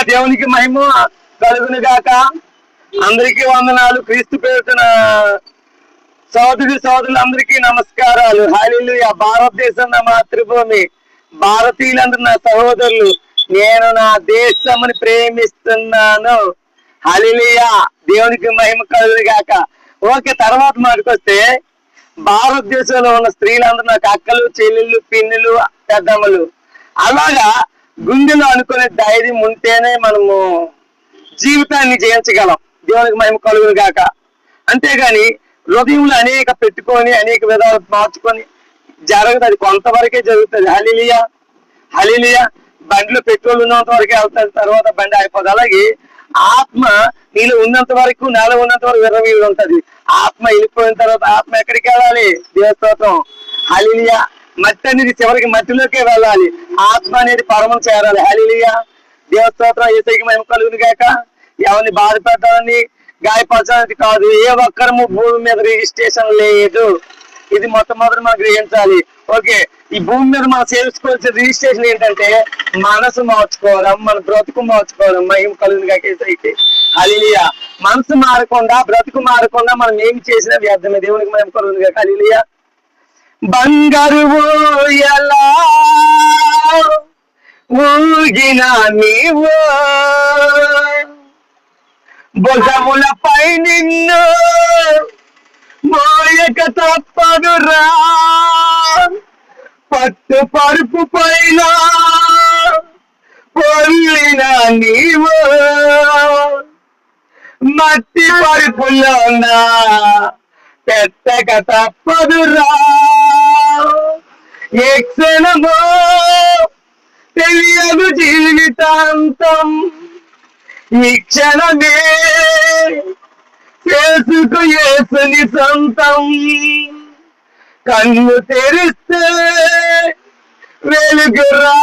దేవునికి మహిమ కలుగును గాక. అందరికీ వందనాలు. క్రీస్తు పేరున సోదరులందరికీ నమస్కారాలు. హల్లెలూయా. భారతదేశం నా మాతృభూమి, భారతీయులందరూ నా సహోదరులు. నేను నా దేశముని ప్రేమిస్తున్నాను. హల్లెలూయా. దేవునికి మహిమ కలుగును గాక. ఓకే, తర్వాత మాటకొస్తే భారతదేశంలో ఉన్న స్త్రీలందరూ నాకు అక్కలు, చెల్లెళ్ళు, పిన్నులు, పెద్దమ్మలు. అలాగా గుండెలో అనుకునే ధైర్యం ఉంటేనే మనము జీవితాన్ని జయించగలం. దేవునికి మహిమ కలుగును గాక. అంతేగాని హృదయంలో అనేక పెట్టుకొని అనేక విధాలు మార్చుకొని జరగదు. అది కొంతవరకే జరుగుతుంది. హల్లెలూయా. హల్లెలూయా. బండిలో పెట్రోల్ ఉన్నంత వరకే వెళ్తుంది, తర్వాత బండి అయిపోతుంది. అలాగే ఆత్మ నీళ్ళు ఉన్నంత వరకు, నేల ఉన్నంత వరకు విర్రవీడు ఉంటది. ఆత్మ వెళ్ళిపోయిన తర్వాత ఆత్మ ఎక్కడికి వెళ్ళాలి? దేవస్తోత్రం. హల్లెలూయా. మట్టి అనేది చివరికి మట్టిలోకే వెళ్ళాలి. ఆత్మ అనేది పరమం చేరాలి. హల్లెలూయా. దేవస్తోత్రం. యేసయ్యకి మహిమ కలుగును గాక. ఎవరిని బాధ పెట్టాలని, గాయపరచాలని కాదు. ఏ ఒక్కరము భూమి మీద రిజిస్ట్రేషన్ లేదు. ఇది మొట్టమొదటి మనం గ్రహించాలి. ఓకే, ఈ భూమి మీద మనం చేసుకోవాల్సిన రిజిస్ట్రేషన్ ఏంటంటే మనసు మార్చుకోవడం, మన బ్రతుకు మార్చుకోవడం. మహిమ కలుగును గాక యేసయ్యకి. హల్లెలూయా. మనసు మారకుండా, బ్రతుకు మారకుండా మనం ఏమి చేసినా వ్యర్థమే. దేవునికి మహిమ కలుగును గాక. హల్లెలూయా. బంగారు ఎలా ఊగినా నీవు, భుజములపై నిన్ను మోయక తప్పదురా. పట్టు పరుపు పైన పొల్లిన నీవు, మట్టి పరుపులోన పెట్టక తప్పదురా. ఏ క్షణమో తెలియదు జీవితాంతం, ఈ క్షణమే చేసుకు యేసుని సొంతం. కన్ను తెరిస్తే వెలుగురా,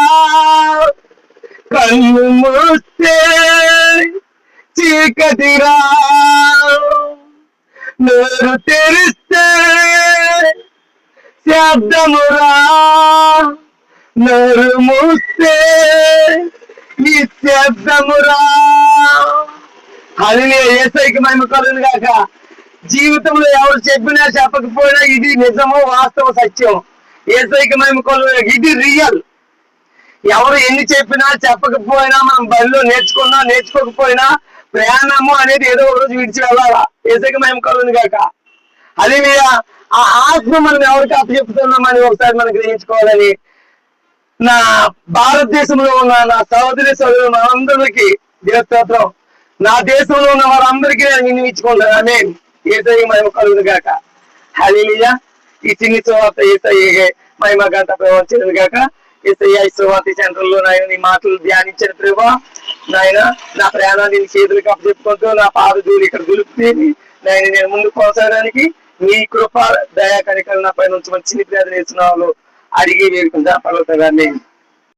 కన్ను మూస్తే చీకటిరా. నోరు తెరిస్తే శబ్దమురా, నోరు మూస్తే నిశ్శబ్దమురా. హల్లెలూయా. యేసయ్యకి మహిమ కలుగును గాక. జీవితంలో ఎవరు చెప్పినా చెప్పకపోయినా ఇది నిజము, వాస్తవ, సత్యం. యేసయ్యకి మహిమ కలుగును గాక. ఇది రియల్. ఎవరు ఎన్ని చెప్పినా చెప్పకపోయినా, మనం బడిలో నేర్చుకున్నా నేర్చుకోకపోయినా ప్రయాణము అనేది ఏదో ఒక రోజు విడిచి వెళ్ళాలా. యేసయ్యకి మహిమ కలుగును గాక. హల్లెలూయా. ఆ ఆత్మ మనం ఎవరికి అప్పచెప్తున్నామని ఒకసారి మనం గ్రహించుకోవాలని నా భారతదేశంలో ఉన్న నా సోదరులు మనందరికీ దేవస్తోత్రం. నా దేశంలో ఉన్న వారందరికీ నేను వినిపించుకుంటాను. ఆమేన్. యేసయ్యకి మహిమ కలుగును గాక. హల్లెలూయా. ఈ చిన్ని సువార్త యేసయ్యకి మహిమ ఘనత ప్రవచించను గాక. యేసయ్య ఈ సువార్త సెంటర్ లో నాయన నీ మాటలు ధ్యానించిన ప్రభా, నాయన నా ప్రయాణాన్ని నీ చేతులకు అప్పచెప్పుకుంటూ నా పాదధూళి ఇక్కడ దులుపుతేని నాయన నేను ముందుకు కొనసాగడానికి నీ కృప, దయా, కనికరం నా పైన ఉంచి మంచి ప్రార్థన చేస్తున్నావు అడిగి వేడుకుంటా పర్వతాన్ని.